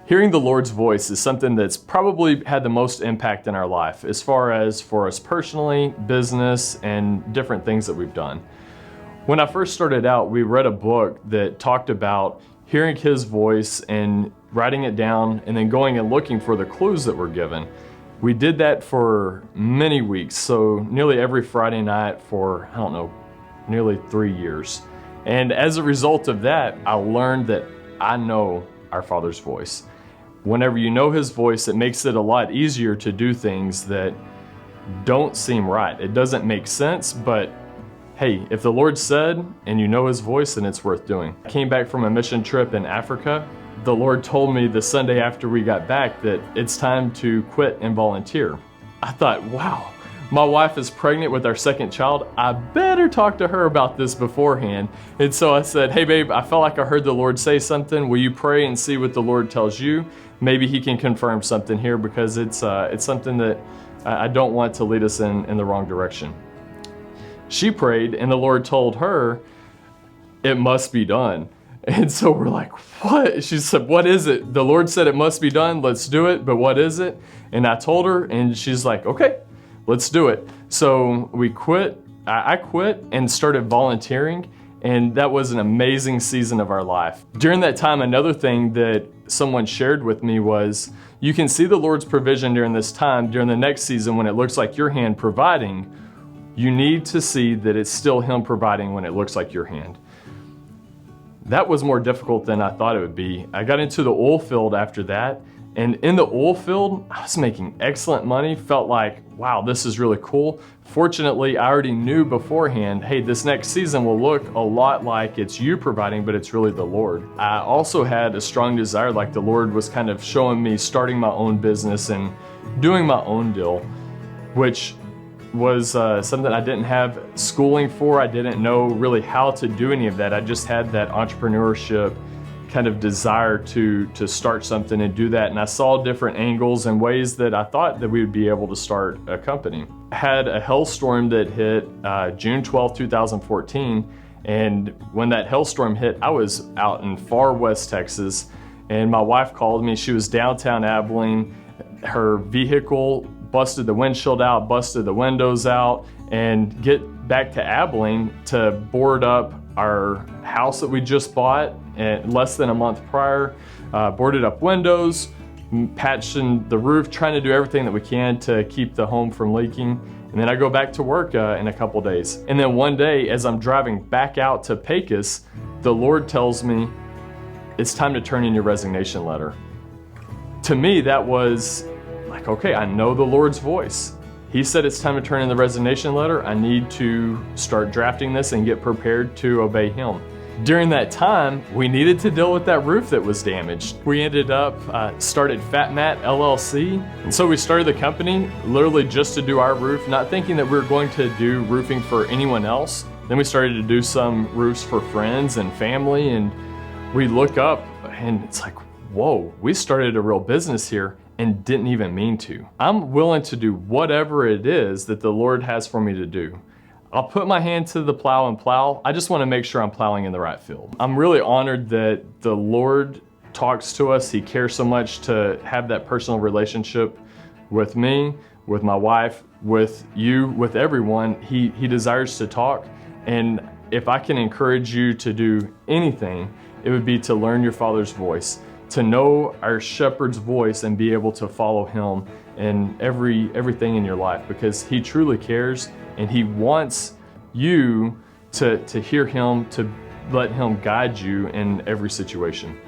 Hearing the Lord's voice is something that's probably had the most impact in our life as far as for us personally, business, and different things that we've done. When I first started out, we read a book that talked about hearing His voice and writing it down and then going and looking for the clues that were given. We did that for many weeks, so nearly every Friday night for, nearly 3 years. And as a result of that, I learned that I know our Father's voice. Whenever you know His voice, it makes it a lot easier to do things that don't seem right. It doesn't make sense, but hey, if the Lord said and you know His voice, then it's worth doing. I came back from a mission trip in Africa. The Lord told me the Sunday after we got back that it's time to quit and volunteer. I thought, wow, my wife is pregnant with our second child. I better talk to her about this beforehand. And so I said, hey babe, I felt like I heard the Lord say something. Will you pray and see what the Lord tells you? Maybe He can confirm something here, because it's something that I don't want to lead us in the wrong direction. She prayed and the Lord told her, it must be done. And so we're like, what? She said, what is it? The Lord said it must be done. Let's do it. But what is it? And I told her, and she's like, okay, let's do it. So we quit. I quit and started volunteering. And that was an amazing season of our life. During that time, another thing that someone shared with me was, you can see the Lord's provision during this time. During the next season, when it looks like your hand providing, you need to see that it's still Him providing when it looks like your hand. That was more difficult than I thought it would be. I got into the oil field after that, and in the oil field, I was making excellent money, felt like, wow, this is really cool. Fortunately, I already knew beforehand, hey, this next season will look a lot like it's you providing, but it's really the Lord. I also had a strong desire, like the Lord was kind of showing me starting my own business and doing my own deal, which was something I didn't have schooling for. I didn't know really how to do any of that. I just had that entrepreneurship kind of desire to start something and do that. And I saw different angles and ways that I thought that we would be able to start a company. I had a hailstorm that hit June 12, 2014. And when that hailstorm hit, I was out in far west Texas, and my wife called me. She was downtown Abilene. Her vehicle busted the windshield out, busted the windows out, and get back to Abilene to board up our house that we just bought less than a month prior, boarded up windows, patching the roof, trying to do everything that we can to keep the home from leaking. And then I go back to work in a couple days. And then one day, as I'm driving back out to Pecos, the Lord tells me, it's time to turn in your resignation letter. To me, that was like, okay, I know the Lord's voice. He said it's time to turn in the resignation letter. I need to start drafting this and get prepared to obey Him. During that time, we needed to deal with that roof that was damaged. We ended up started Fat Mat LLC. And so we started the company literally just to do our roof, not thinking that we were going to do roofing for anyone else. Then we started to do some roofs for friends and family, and we look up and it's like, whoa, we started a real business here and didn't even mean to. I'm willing to do whatever it is that the Lord has for me to do. I'll put my hand to the plow and plow. I just want to make sure I'm plowing in the right field. I'm really honored that the Lord talks to us. He cares so much to have that personal relationship with me, with my wife, with you, with everyone. He desires to talk. And if I can encourage you to do anything, it would be to learn your Father's voice, to know our shepherd's voice and be able to follow Him in everything in your life, because He truly cares and He wants you to hear Him, to let Him guide you in every situation.